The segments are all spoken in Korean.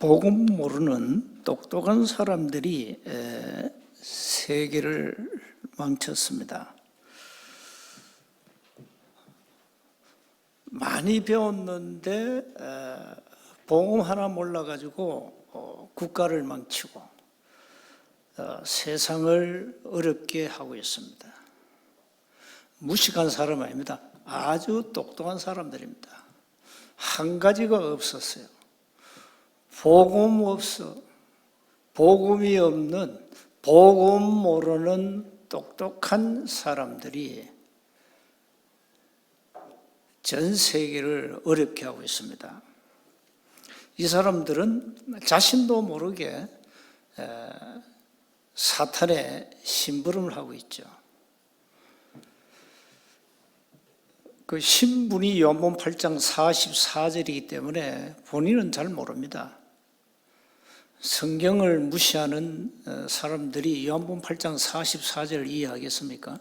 복음 모르는 똑똑한 사람들이 세계를 망쳤습니다. 많이 배웠는데 복음 하나 몰라가지고 국가를 망치고 세상을 어렵게 하고 있습니다. 무식한 사람 아닙니다. 아주 똑똑한 사람들입니다. 한 가지가 없었어요. 복음 없어, 복음이 없는, 복음 모르는 똑똑한 사람들이 전 세계를 어렵게 하고 있습니다. 이 사람들은 자신도 모르게 사탄의 심부름을 하고 있죠. 그 신분이 요한복음 8장 44절이기 때문에 본인은 잘 모릅니다. 성경을 무시하는 사람들이 요한복음 8장 44절을 이해하겠습니까?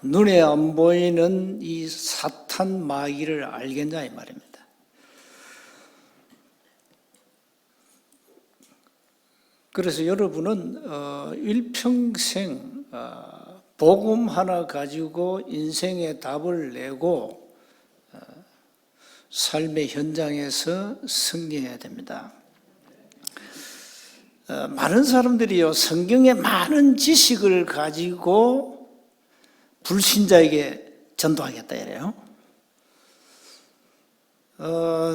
눈에 안 보이는 이 사탄 마귀를 알겠냐 이 말입니다. 그래서 여러분은 일평생 복음 하나 가지고 인생의 답을 내고 삶의 현장에서 승리해야 됩니다. 많은 사람들이요, 성경의 많은 지식을 가지고 불신자에게 전도하겠다 이래요.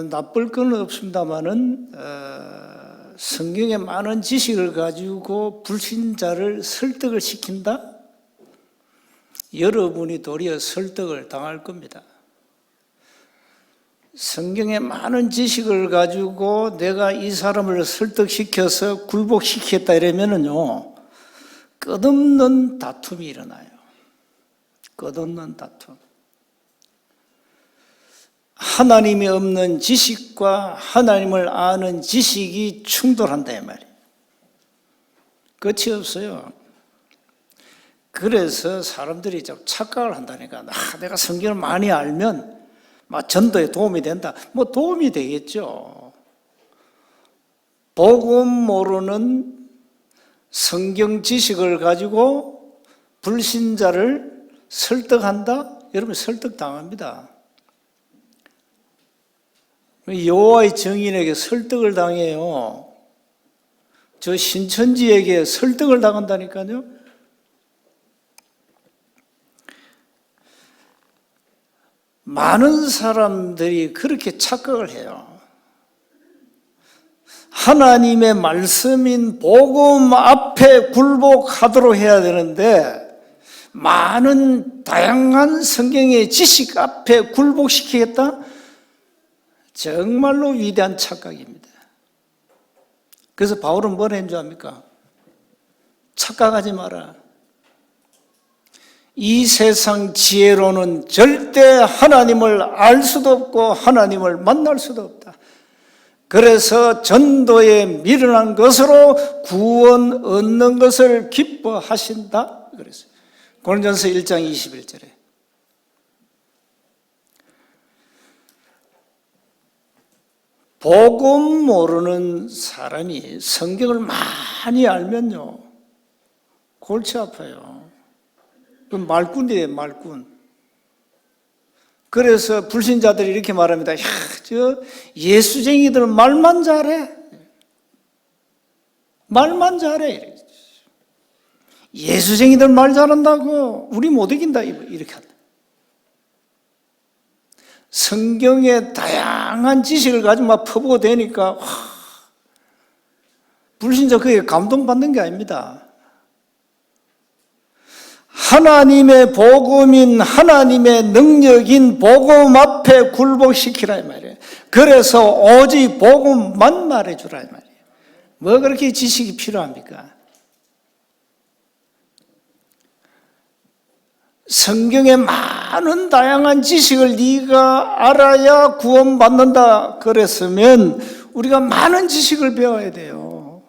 나쁠 건 없습니다만은 성경의 많은 지식을 가지고 불신자를 설득을 시킨다? 여러분이 도리어 설득을 당할 겁니다. 성경의 많은 지식을 가지고 내가 이 사람을 설득시켜서 굴복시키겠다 이러면은요, 끝없는 다툼이 일어나요. 끝없는 다툼. 하나님이 없는 지식과 하나님을 아는 지식이 충돌한다 이 말이에요. 끝이 없어요. 그래서 사람들이 좀 착각을 한다니까. 내가 성경을 많이 알면 전도에 도움이 된다. 도움이 되겠죠. 복음 모르는 성경 지식을 가지고 불신자를 설득한다? 여러분 설득당합니다. 여호와의 증인에게 설득을 당해요. 저 신천지에게 설득을 당한다니까요. 많은 사람들이 그렇게 착각을 해요. 하나님의 말씀인 복음 앞에 굴복하도록 해야 되는데 많은 다양한 성경의 지식 앞에 굴복시키겠다? 정말로 위대한 착각입니다. 그래서 바울은 뭘 했는 줄 압니까? 착각하지 마라. 이 세상 지혜로는 절대 하나님을 알 수도 없고 하나님을 만날 수도 없다. 그래서 전도에 미련한 것으로 구원 얻는 것을 기뻐하신다. 그랬어요. 고린도전서 1장 21절에. 복음 모르는 사람이 성경을 많이 알면요, 골치 아파요. 말꾼이에요, 말꾼. 그래서 불신자들이 이렇게 말합니다. 저 예수쟁이들은 말만 잘해. 말만 잘해. 예수쟁이들 말 잘한다고 우리 못 이긴다 이렇게 한다. 성경의 다양한 지식을 가지고 막 퍼부어 대니까 불신자 그게 감동받는 게 아닙니다. 하나님의 복음인 하나님의 능력인 복음 앞에 굴복시키라 이 말이에요. 그래서 오직 복음만 말해주라 이 말이에요. 뭐 그렇게 지식이 필요합니까? 성경의 많은 다양한 지식을 네가 알아야 구원받는다 그랬으면 우리가 많은 지식을 배워야 돼요.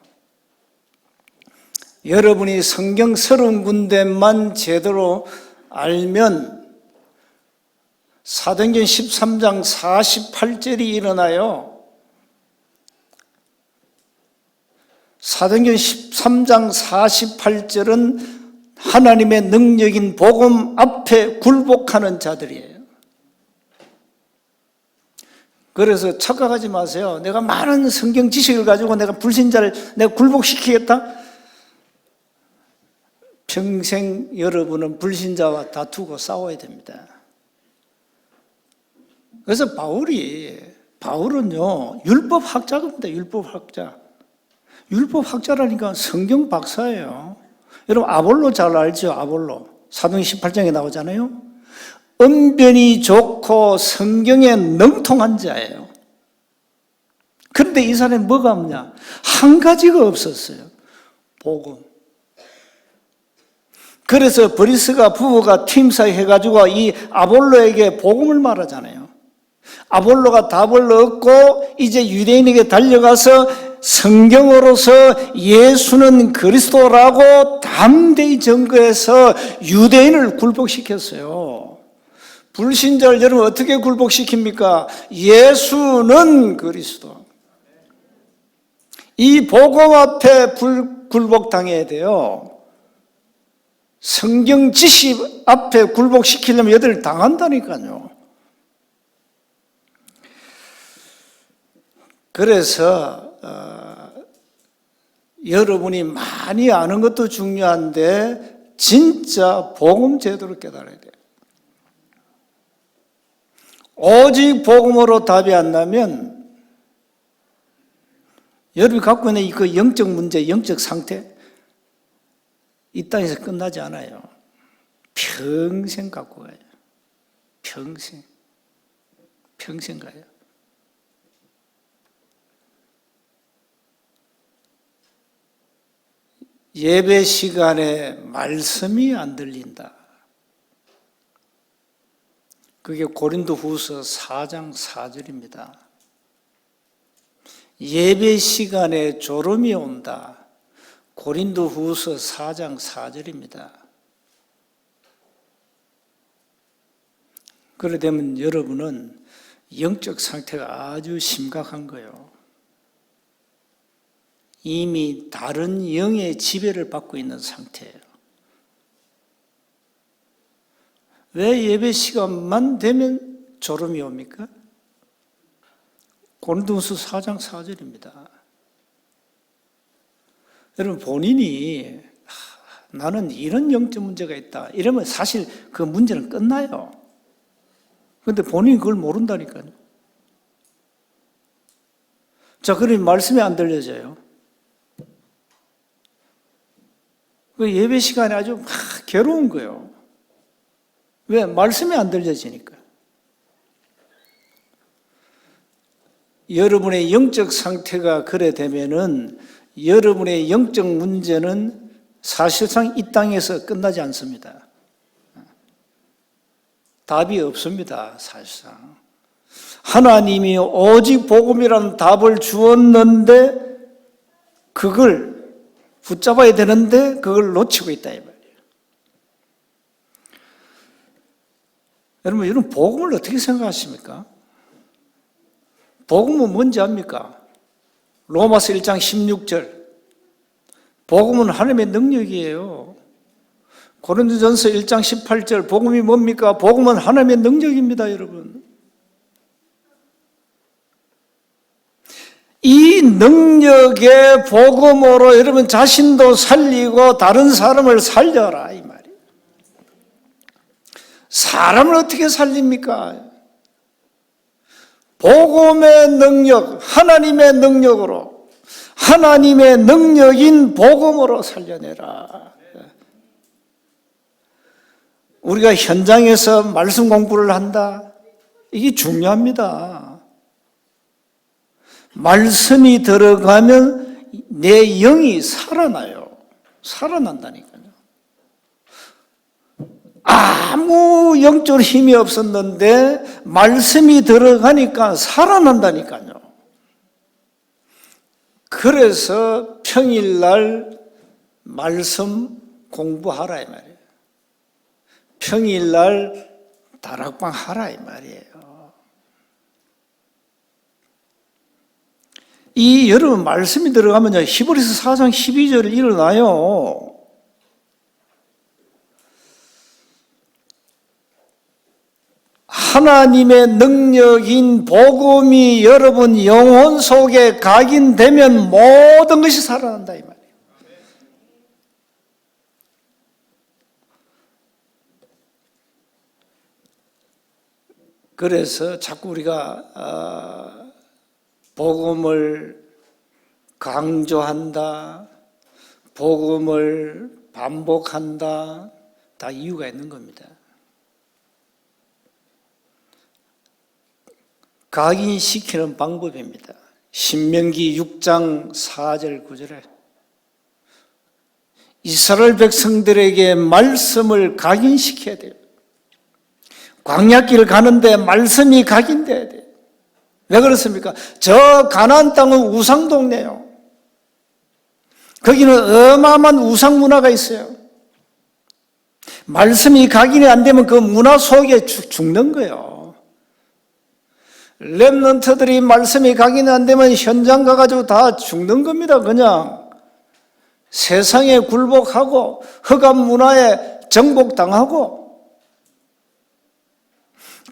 여러분이 성경 30군데만 제대로 알면 사도행전 13장 48절이 일어나요. 사도행전 13장 48절은 하나님의 능력인 복음 앞에 굴복하는 자들이에요. 그래서 착각하지 마세요. 내가 많은 성경 지식을 가지고 내가 불신자를 내가 굴복시키겠다? 평생 여러분은 불신자와 다투고 싸워야 됩니다. 그래서 바울은요, 율법학자입니다. 율법학자라니까 성경 박사예요. 여러분 아볼로 잘 알죠? 아볼로 사도행전 18장에 나오잖아요. 언변이 좋고 성경에 능통한 자예요. 그런데 이 사람이 뭐가 없냐? 한 가지가 없었어요. 복음. 그래서 브리스가 부부가 팀사에 해가지고 이 아볼로에게 복음을 말하잖아요. 아볼로가 답을 얻고 이제 유대인에게 달려가서 성경으로서 예수는 그리스도라고 담대히 증거해서 유대인을 굴복시켰어요. 불신자를 여러분 어떻게 굴복시킵니까? 예수는 그리스도. 이 복음 앞에 굴복당해야 돼요. 성경 지식 앞에 굴복시키려면 얘들 당한다니까요. 그래서 여러분이 많이 아는 것도 중요한데 진짜 복음 제대로 깨달아야 돼요. 오직 복음으로 답이 안 나면 여러분이 갖고 있는 그 영적 문제, 영적 상태 이 땅에서 끝나지 않아요. 평생 갖고 가요. 평생 가요. 예배 시간에 말씀이 안 들린다. 그게 고린도후서 4장 4절입니다. 예배 시간에 졸음이 온다. 고린도후서 4장 4절입니다. 그래 되면 여러분은 영적 상태가 아주 심각한 거예요. 이미 다른 영의 지배를 받고 있는 상태예요. 왜 예배 시간만 되면 졸음이 옵니까? 고린도후서 4장 4절입니다. 여러분 본인이 나는 이런 영적 문제가 있다 이러면 사실 그 문제는 끝나요. 그런데 본인이 그걸 모른다니까요. 자, 그러면 말씀이 안 들려져요. 그 예배 시간에 아주 괴로운 거예요. 왜? 말씀이 안 들려지니까. 여러분의 영적 상태가 그래 되면은 여러분의 영적 문제는 사실상 이 땅에서 끝나지 않습니다. 답이 없습니다, 사실상. 하나님이 오직 복음이라는 답을 주었는데 그걸 붙잡아야 되는데 그걸 놓치고 있다 이 말이에요. 여러분 복음을 어떻게 생각하십니까? 복음은 뭔지 압니까? 로마서 1장 16절. 복음은 하나님의 능력이에요. 고린도전서 1장 18절. 복음이 뭡니까? 복음은 하나님의 능력입니다, 여러분. 이 능력의 복음으로 여러분 자신도 살리고 다른 사람을 살려라 이 말이에요. 사람을 어떻게 살립니까? 복음의 능력, 하나님의 능력으로, 하나님의 능력인 복음으로 살려내라. 우리가 현장에서 말씀 공부를 한다. 이게 중요합니다. 말씀이 들어가면 내 영이 살아나요. 살아난다니까요. 아무 영적 힘이 없었는데 말씀이 들어가니까 살아난다니까요. 그래서 평일날 말씀 공부하라 이 말이에요. 평일날 다락방 하라 이 말이에요. 이 여러분 말씀이 들어가면요, 히브리서 4장 12절을 일어나요. 하나님의 능력인 복음이 여러분 영혼 속에 각인되면 모든 것이 살아난다 이 말이에요. 그래서 자꾸 우리가 복음을 강조한다, 복음을 반복한다, 다 이유가 있는 겁니다. 각인시키는 방법입니다. 신명기 6장 4절 9절에 이스라엘 백성들에게 말씀을 각인시켜야 돼요. 광야길 가는데 말씀이 각인돼야 돼요. 왜 그렇습니까? 저 가나안 땅은 우상 동네예요. 거기는 어마어마한 우상 문화가 있어요. 말씀이 각인이 안 되면 그 문화 속에 죽는 거예요. 렘넌트들이 말씀이 각인이 안 되면 현장 가가지고 다 죽는 겁니다. 그냥 세상에 굴복하고 흑암 문화에 정복당하고.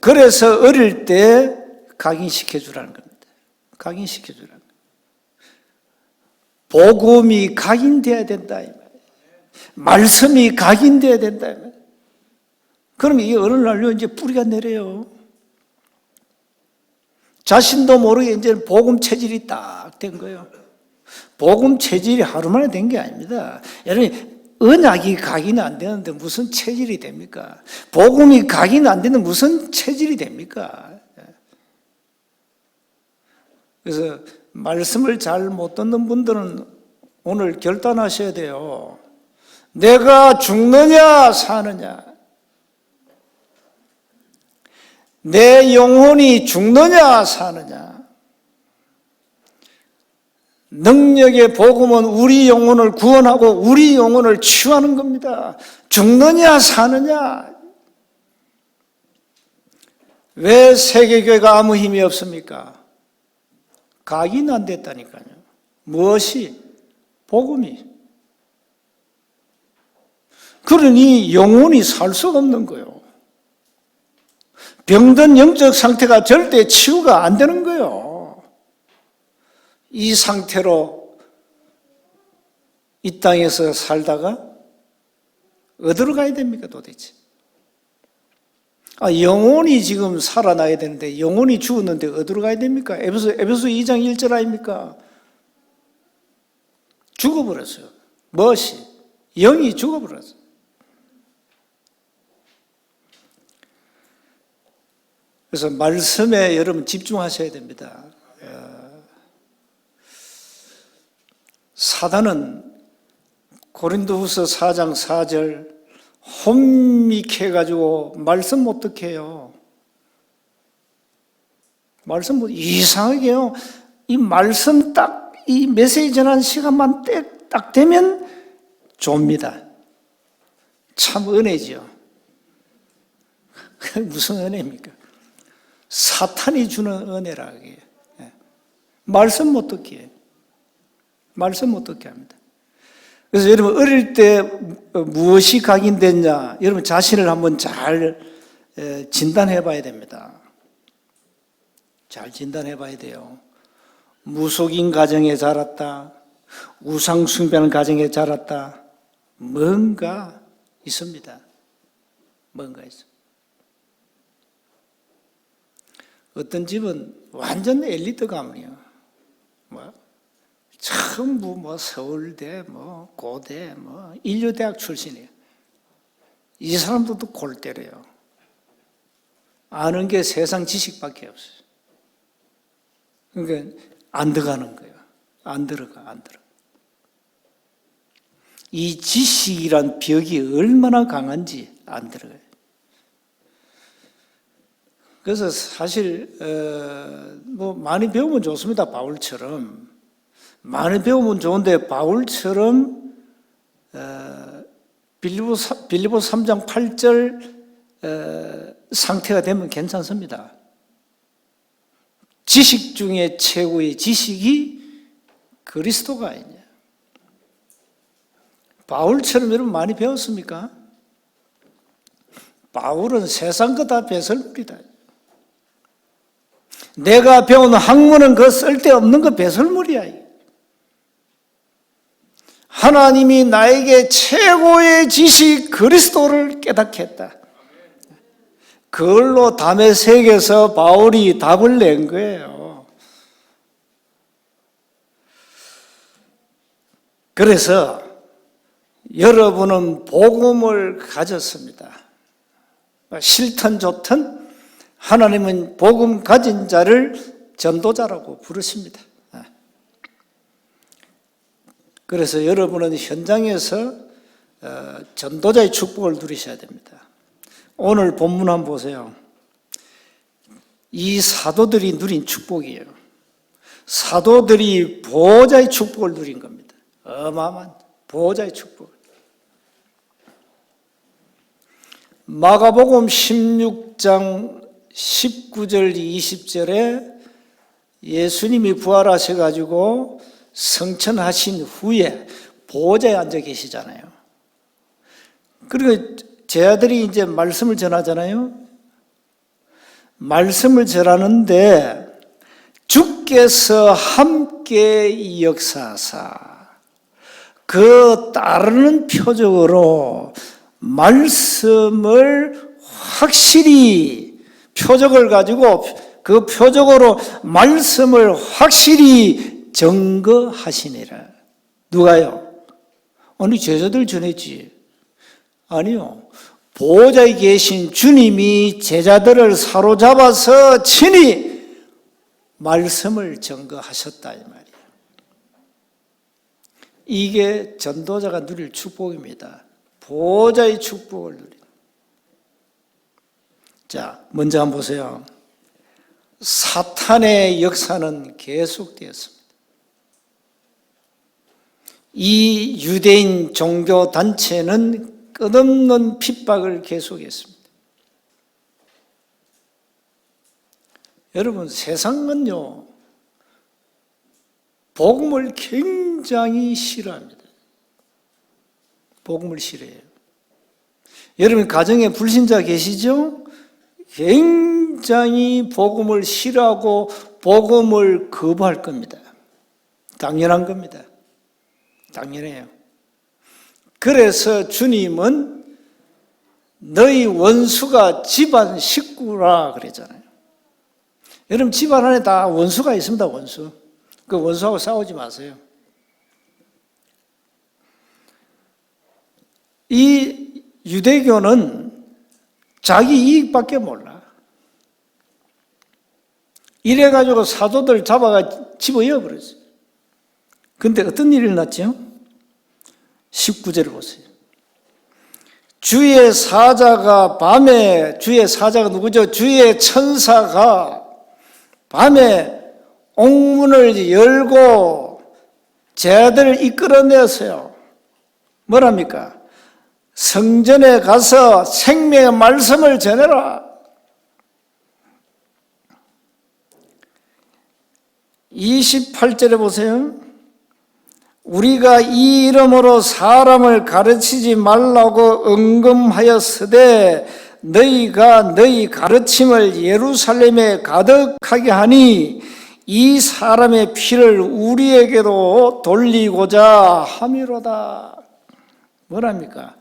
그래서 어릴 때 각인시켜 주라는 겁니다. 각인시켜 주라는 거예요. 복음이 각인돼야 된다 이 말이에요. 말씀이 각인돼야 된다 이 말이에요. 그럼 이게 어느 날로 이제 뿌리가 내려요. 자신도 모르게 이제 복음 체질이 딱 된 거예요. 복음 체질이 하루 만에 된 게 아닙니다. 여러분, 언약이 각인이 안 되는데 무슨 체질이 됩니까? 복음이 각인이 안 되는 무슨 체질이 됩니까? 그래서 말씀을 잘 못 듣는 분들은 오늘 결단하셔야 돼요. 내가 죽느냐 사느냐, 내 영혼이 죽느냐 사느냐. 능력의 복음은 우리 영혼을 구원하고 우리 영혼을 치유하는 겁니다. 죽느냐 사느냐. 왜 세계교회가 아무 힘이 없습니까? 각인 안 됐다니까요. 무엇이? 복음이. 그러니 영혼이 살 수가 없는 거예요. 병든 영적 상태가 절대 치유가 안 되는 거예요. 이 상태로 이 땅에서 살다가 어디로 가야 됩니까 도대체? 영혼이 지금 살아나야 되는데 영혼이 죽었는데 어디로 가야 됩니까? 에베소 2장 1절 아닙니까? 죽어버렸어요. 무엇이? 영이 죽어버렸어요. 그래서 말씀에 여러분 집중하셔야 됩니다. 사단은 고린도후서 4장 4절 혼미해가지고 말씀 어떻게 해요? 말씀 이상하게요. 이 말씀 딱 이 메시지 전하는 시간만 딱 되면 좁니다. 참 은혜죠. 무슨 은혜입니까? 사탄이 주는 은혜라 그게. 말씀 어떻게 해요? 말씀 어떻게 합니다. 그래서 여러분 어릴 때 무엇이 각인됐냐, 여러분 자신을 한번 잘 진단해 봐야 됩니다. 잘 진단해 봐야 돼요. 무속인 가정에 자랐다, 우상 숭배하는 가정에 자랐다, 뭔가 있습니다. 뭔가 있습니다. 어떤 집은 완전 엘리트 가문이에요. 전부 서울대, 고대, 인류대학 출신이에요. 이 사람들도 골 때려요. 아는 게 세상 지식밖에 없어요. 그러니까 안 들어가는 거예요. 안 들어가. 이 지식이란 벽이 얼마나 강한지 안 들어가요. 그래서 사실 많이 배우면 좋습니다. 바울처럼. 많이 배우면 좋은데 바울처럼 빌립보 3장 8절 상태가 되면 괜찮습니다. 지식 중에 최고의 지식이 그리스도가 아니냐. 바울처럼 여러분 많이 배웠습니까? 바울은 세상 거 다 배설물이다. 내가 배운 학문은 그 쓸데없는 거 배설물이야. 하나님이 나에게 최고의 지식 그리스도를 깨닫게 했다. 그걸로 다메섹에서 바울이 답을 낸 거예요. 그래서 여러분은 복음을 가졌습니다. 싫든 좋든 하나님은 복음 가진 자를 전도자라고 부르십니다. 그래서 여러분은 현장에서 전도자의 축복을 누리셔야 됩니다. 오늘 본문 한번 보세요. 이 사도들이 누린 축복이에요. 사도들이 보호자의 축복을 누린 겁니다. 어마어마한 보호자의 축복. 마가복음 16장 19절 20절에 예수님이 부활하셔가지고 성천하신 후에 보호자에 앉아 계시잖아요. 그리고 제 아들이 이제 말씀을 전하잖아요. 말씀을 전하는데 주께서 함께 역사하사 그 따르는 표적으로 말씀을 확실히 표적을 가지고 그 표적으로 말씀을 확실히 증거하시니라. 누가요? 아니 제자들 전했지. 아니요. 보호자에 계신 주님이 제자들을 사로잡아서 친히 말씀을 증거하셨다 이 말이에요. 이게 전도자가 누릴 축복입니다. 보호자의 축복을 누리는. 자, 먼저 한번 보세요. 사탄의 역사는 계속되었습니다. 이 유대인 종교 단체는 끝없는 핍박을 계속했습니다. 여러분, 세상은요, 복음을 굉장히 싫어합니다. 복음을 싫어해요. 여러분, 가정에 불신자 계시죠? 굉장히 복음을 싫어하고 복음을 거부할 겁니다. 당연한 겁니다. 당연해요. 그래서 주님은 너희 원수가 집안 식구라 그랬잖아요. 여러분 집안 안에 다 원수가 있습니다. 원수. 그 원수하고 싸우지 마세요. 이 유대교는 자기 이익밖에 몰라. 이래가지고 사도들 잡아가 집어넣어 버렸어요. 근데 어떤 일이 일어났죠? 19절을 보세요. 주의 사자가 밤에, 주의 사자가 누구죠? 주의 천사가 밤에 옥문을 열고 제자들을 이끌어내었어요. 뭐랍니까? 성전에 가서 생명의 말씀을 전해라. 28절에 보세요. 우리가 이 이름으로 사람을 가르치지 말라고 언금하였으되 너희가 너희 가르침을 예루살렘에 가득하게 하니 이 사람의 피를 우리에게도 돌리고자 함이로다. 뭐랍니까?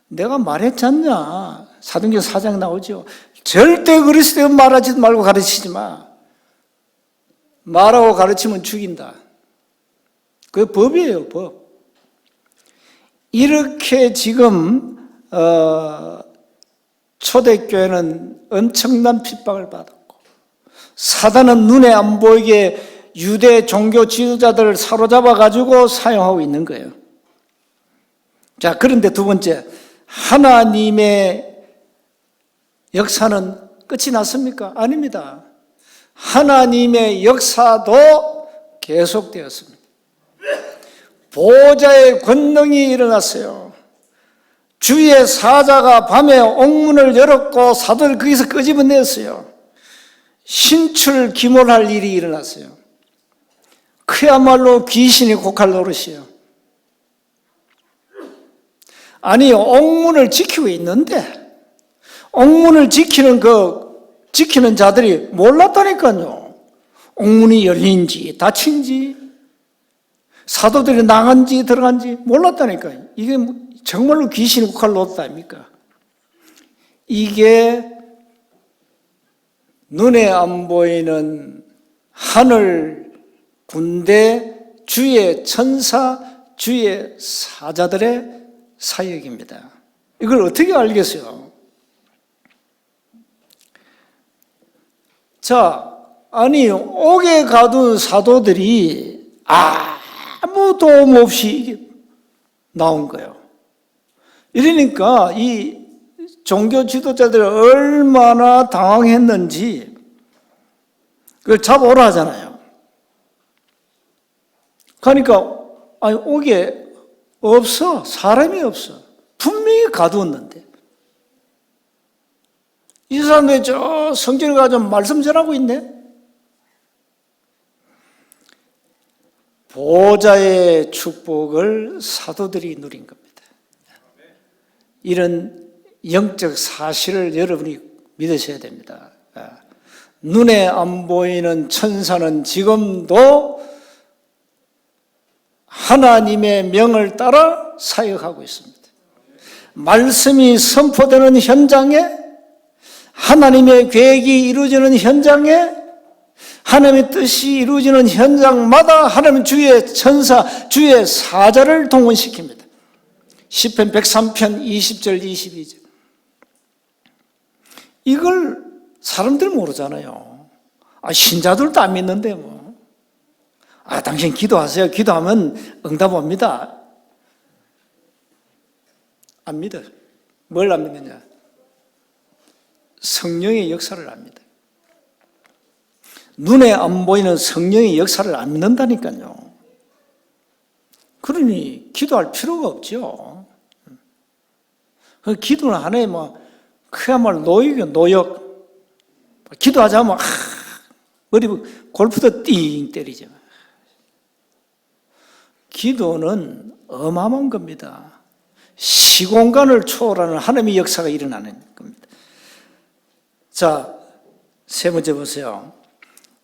내가 말했지 않냐? 사도행전 4장 나오죠. 절대 그리스도 말하지 말고 가르치지 마. 말하고 가르치면 죽인다. 그게 법이에요, 법. 이렇게 지금 초대교회는 엄청난 핍박을 받았고 사단은 눈에 안 보이게 유대 종교 지도자들을 사로잡아 가지고 사용하고 있는 거예요. 자, 그런데 두 번째, 하나님의 역사는 끝이 났습니까? 아닙니다. 하나님의 역사도 계속되었습니다. 보호자의 권능이 일어났어요. 주의 사자가 밤에 옥문을 열었고 사도를 거기서 끄집어냈어요. 신출기몰할 일이 일어났어요. 그야말로 귀신이 곡할 노릇이에요. 아니, 옥문을 지키고 있는데 옥문을 지키는 자들이 몰랐다니까요. 옥문이 열린지 닫힌지 사도들이 나간지 들어간지 몰랐다니까요. 이게 정말로 귀신이 곡할 노릇 아닙니까? 이게 눈에 안 보이는 하늘, 군대, 주의 천사, 주의 사자들의 사역입니다. 이걸 어떻게 알겠어요? 자, 아니, 옥에 가둔 사도들이 아무 도움 없이 나온 거예요. 이러니까 이 종교 지도자들이 얼마나 당황했는지 그걸 잡아오라 하잖아요. 그러니까 아니, 옥에 없어. 사람이 없어. 분명히 가두었는데. 이 사람들이 저 성전에 가서 말씀 전하고 있네. 보호자의 축복을 사도들이 누린 겁니다. 이런 영적 사실을 여러분이 믿으셔야 됩니다. 눈에 안 보이는 천사는 지금도 하나님의 명을 따라 사역하고 있습니다. 말씀이 선포되는 현장에, 하나님의 계획이 이루어지는 현장에, 하나님의 뜻이 이루어지는 현장마다 하나님 주의 천사, 주의 사자를 동원시킵니다. 시편 103편 20절 22절. 이걸 사람들 모르잖아요. 신자들도 안 믿는데 뭐. 당신 기도하세요. 기도하면 응답 옵니다. 안 믿어. 뭘 안 믿느냐? 성령의 역사를 안 믿어요. 눈에 안 보이는 성령의 역사를 안 믿는다니까요. 그러니 기도할 필요가 없죠. 기도는 하나의 그야말로 노역이요, 노역. 기도하자면 머리 골프도 띵 때리죠. 기도는 어마어마한 겁니다. 시공간을 초월하는 하나님의 역사가 일어나는 겁니다. 자, 세 번째 보세요.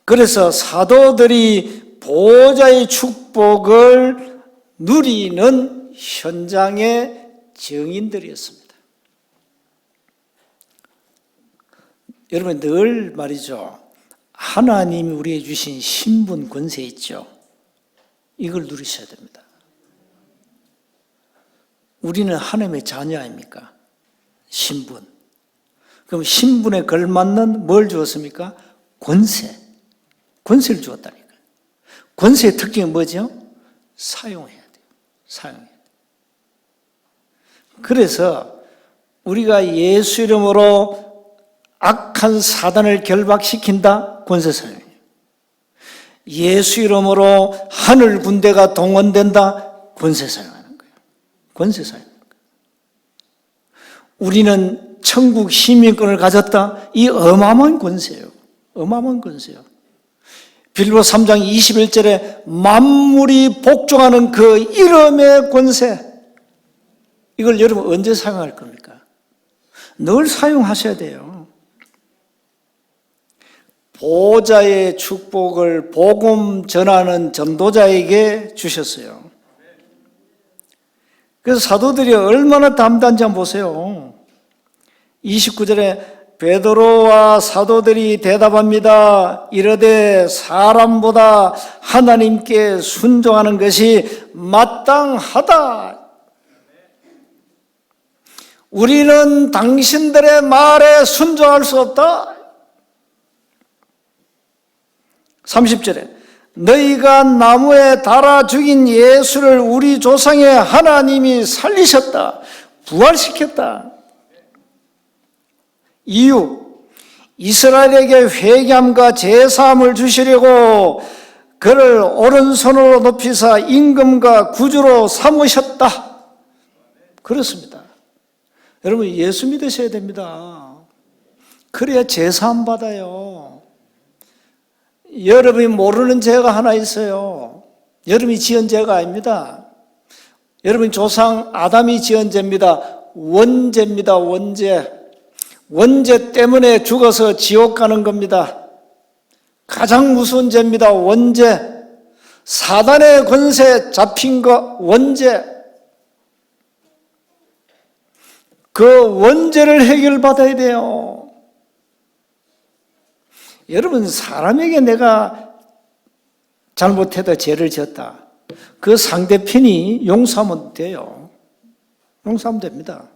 그래서 사도들이 보호자의 축복을 누리는 현장의 증인들이었습니다. 여러분 늘 말이죠. 하나님이 우리에게 주신 신분 권세 있죠. 이걸 누리셔야 됩니다. 우리는 하나님의 자녀 아닙니까? 신분. 그럼 신분에 걸맞는 뭘 주었습니까? 권세. 권세를 주었다니까요. 권세의 특징은 뭐죠? 사용해야 돼요. 사용해야 돼요. 그래서 우리가 예수 이름으로 악한 사단을 결박시킨다? 권세 사용해요. 예수 이름으로 하늘 군대가 동원된다? 권세 사용하는 거예요. 권세 사용하는 거예요. 우리는 천국 시민권을 가졌다? 이 어마어마한 권세예요. 어마어마한 권세예요. 빌립보 3장 21절에 만물이 복종하는 그 이름의 권세. 이걸 여러분 언제 사용할 겁니까? 늘 사용하셔야 돼요. 보호자의 축복을 복음 전하는 전도자에게 주셨어요. 그래서 사도들이 얼마나 담대한지 한번 보세요. 29절에 베드로와 사도들이 대답합니다. 이르되 사람보다 하나님께 순종하는 것이 마땅하다. 우리는 당신들의 말에 순종할 수 없다. 30절에 너희가 나무에 달아 죽인 예수를 우리 조상의 하나님이 살리셨다. 부활시켰다. 이유, 이스라엘에게 회개함과 제사함을 주시려고 그를 오른손으로 높이사 임금과 구주로 삼으셨다. 그렇습니다. 여러분 예수 믿으셔야 됩니다. 그래야 제사함 받아요. 여러분이 모르는 죄가 하나 있어요. 여러분이 지은 죄가 아닙니다. 여러분 조상 아담이 지은 죄입니다. 원죄입니다. 원죄. 원죄 때문에 죽어서 지옥 가는 겁니다. 가장 무서운 죄입니다. 원죄. 사단의 권세에 잡힌 거 원죄. 그 원죄를 해결받아야 돼요. 여러분, 사람에게 내가 잘못해도 죄를 지었다. 그 상대편이 용서하면 돼요. 용서하면 됩니다.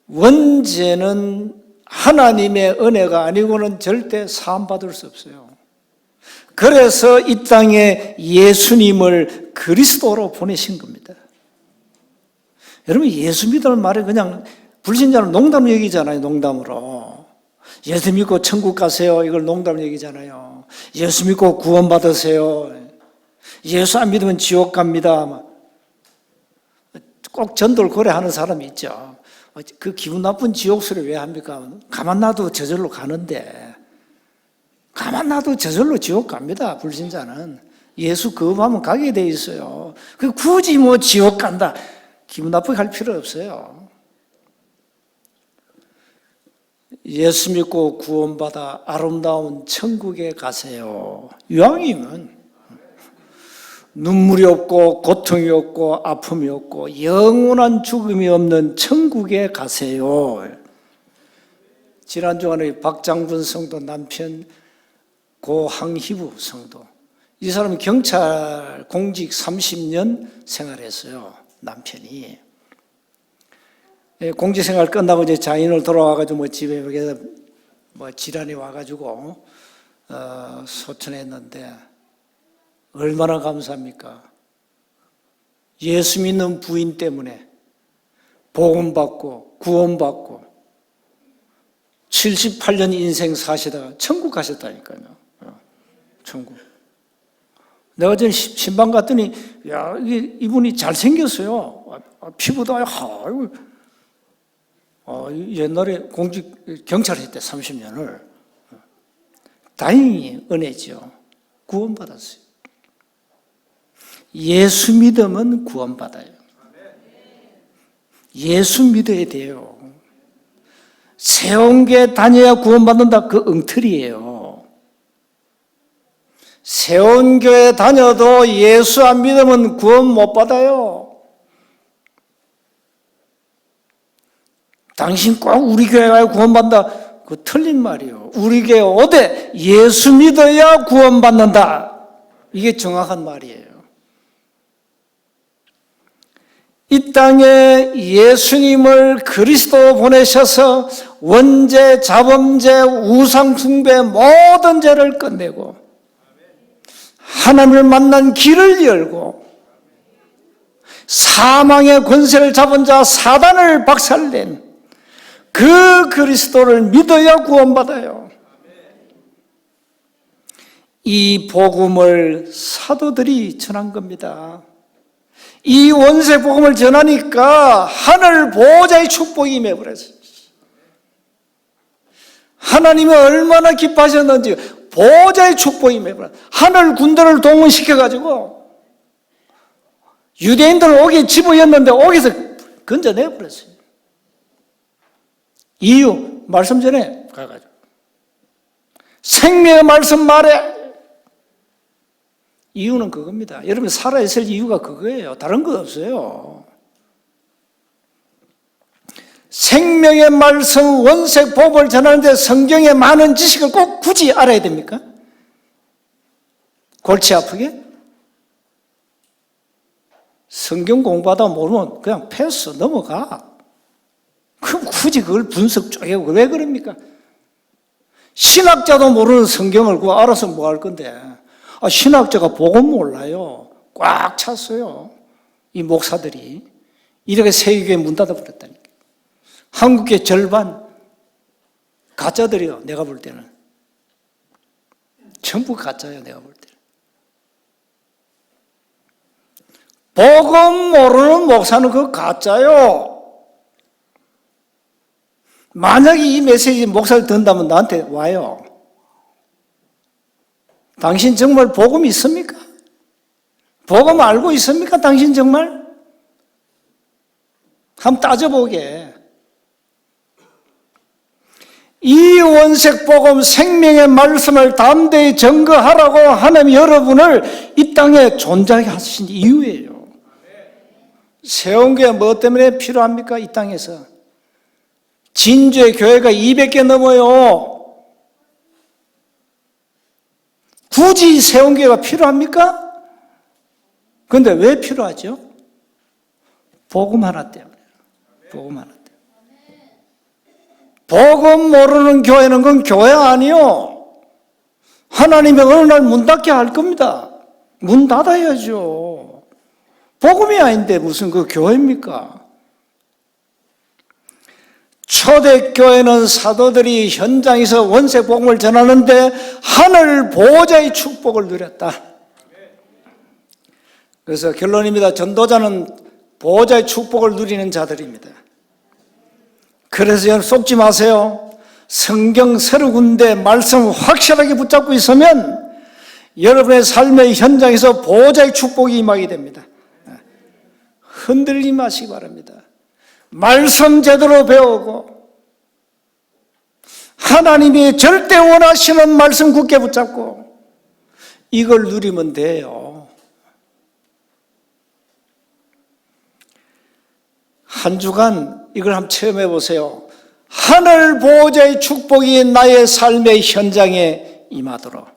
원죄는 하나님의 은혜가 아니고는 절대 사함받을 수 없어요. 그래서 이 땅에 예수님을 그리스도로 보내신 겁니다. 여러분, 예수 믿으는 말이 그냥 불신자는 농담 얘기잖아요. 농담으로. 예수 믿고 천국 가세요. 이걸 농담 얘기잖아요. 예수 믿고 구원 받으세요. 예수 안 믿으면 지옥 갑니다. 꼭 전도를 고려하는 사람이 있죠. 그 기분 나쁜 지옥 소리 왜 합니까? 가만 놔도 저절로 가는데. 가만 놔도 저절로 지옥 갑니다. 불신자는. 예수 거부하면 가게 돼 있어요. 굳이 뭐 지옥 간다. 기분 나쁘게 할 필요 없어요. 예수 믿고 구원받아 아름다운 천국에 가세요. 이왕이면 눈물이 없고 고통이 없고 아픔이 없고 영원한 죽음이 없는 천국에 가세요. 지난주간에 박장군 성도 남편 고항희부 성도, 이 사람은 경찰 공직 30년 생활했어요. 남편이 공직생활 끝나고 이제 자인을 돌아와가지고 뭐 집에 뭐 질환이 와가지고 소천했는데 얼마나 감사합니까? 예수 믿는 부인 때문에 복음받고 구원받고 78년 인생 사시다가 천국 가셨다니까요. 천국. 내가 전 신방 갔더니 야, 이분이 잘생겼어요. 피부도 옛날에 공직 경찰 했대 30년을. 다행히 은혜죠. 구원받았어요. 예수 믿으면 구원받아요. 예수 믿어야 돼요. 세운교회 다녀야 구원받는다. 그 엉터리예요. 세운교회 다녀도 예수 안 믿으면 구원 못 받아요. 당신 꼭 우리 교회 가야 구원받는다. 그거 틀린 말이에요. 우리 교회 오되 예수 믿어야 구원받는다. 이게 정확한 말이에요. 이 땅에 예수님을 그리스도 보내셔서 원죄, 자범죄, 우상숭배 모든 죄를 끝내고 하나님을 만난 길을 열고 사망의 권세를 잡은 자 사단을 박살낸 그 그리스도를 믿어야 구원받아요. 이 복음을 사도들이 전한 겁니다. 이 원세 복음을 전하니까 하늘 보호자의 축복이 임해버렸어요. 하나님이 얼마나 기뻐하셨는지 보호자의 축복이 임해버렸어요. 하늘 군대를 동원시켜가지고 유대인들 옥에 집어였는데 옥에서 건져내버렸어요. 이유, 말씀 전에 가가지고 생명의 말씀 말에 이유는 그겁니다. 여러분 살아있을 이유가 그거예요. 다른 거 없어요. 생명의 말씀 원색 복음을 전하는데 성경의 많은 지식을 꼭 굳이 알아야 됩니까? 골치 아프게? 성경 공부하다 모르면 그냥 패스 넘어가. 그럼 굳이 그걸 분석 쪼개고 왜 그럽니까? 신학자도 모르는 성경을 그거 알아서 뭐 할 건데. 신학자가 복음 몰라요. 꽉 찼어요. 이 목사들이. 이렇게 세계교회 문 닫아버렸다니까. 한국교회 절반 가짜들이요. 내가 볼 때는. 전부 가짜예요. 내가 볼 때는. 복음 모르는 목사는 그거 가짜요. 만약에 이 메시지 목사를 듣는다면 나한테 와요. 당신 정말 복음 있습니까? 복음 알고 있습니까? 당신 정말? 한번 따져보게. 이 원색 복음 생명의 말씀을 담대히 증거하라고 하나님 여러분을 이 땅에 존재하게 하신 이유예요. 세운교회 뭐 때문에 필요합니까? 이 땅에서 진주의 교회가 200개 넘어요. 굳이 세운교회가 필요합니까? 그런데 왜 필요하죠? 복음 하나 때문에. 복음 하나 때문에. 복음 모르는 교회는 그건 교회 아니요. 하나님이 어느 날 문 닫게 할 겁니다. 문 닫아야죠. 복음이 아닌데 무슨 그 교회입니까? 초대교회는 사도들이 현장에서 원색 복음을 전하는데 하늘 보호자의 축복을 누렸다. 그래서 결론입니다. 전도자는 보호자의 축복을 누리는 자들입니다. 그래서 여러분 속지 마세요. 성경 30군데 말씀 확실하게 붙잡고 있으면 여러분의 삶의 현장에서 보호자의 축복이 임하게 됩니다. 흔들리지 마시기 바랍니다. 말씀 제대로 배우고 하나님이 절대 원하시는 말씀 굳게 붙잡고 이걸 누리면 돼요. 한 주간 이걸 한번 체험해 보세요. 하늘 보호자의 축복이 나의 삶의 현장에 임하도록,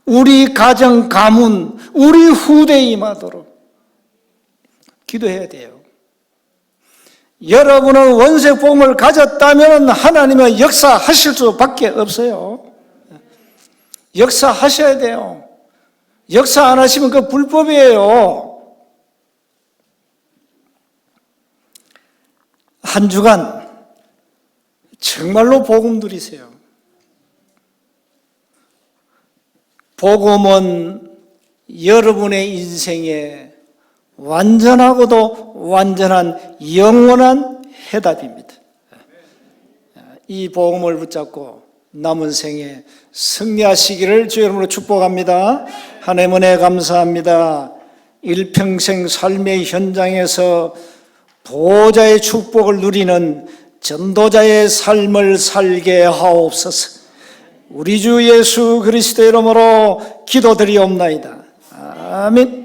우리 가정, 가문, 우리 후대에 임하도록 기도해야 돼요. 여러분은 원색 복음을 가졌다면 하나님은 역사하실 수밖에 없어요. 역사하셔야 돼요. 역사 안 하시면 그 불법이에요. 한 주간 정말로 복음 누리세요. 복음은 여러분의 인생에 완전하고도 완전한 영원한 해답입니다. 이 복음을 붙잡고 남은 생에 승리하시기를 주 이름으로 축복합니다. 하나님 은혜 감사합니다. 일평생 삶의 현장에서 보호자의 축복을 누리는 전도자의 삶을 살게 하옵소서. 우리 주 예수 그리스도 이름으로 기도드리옵나이다. 아멘.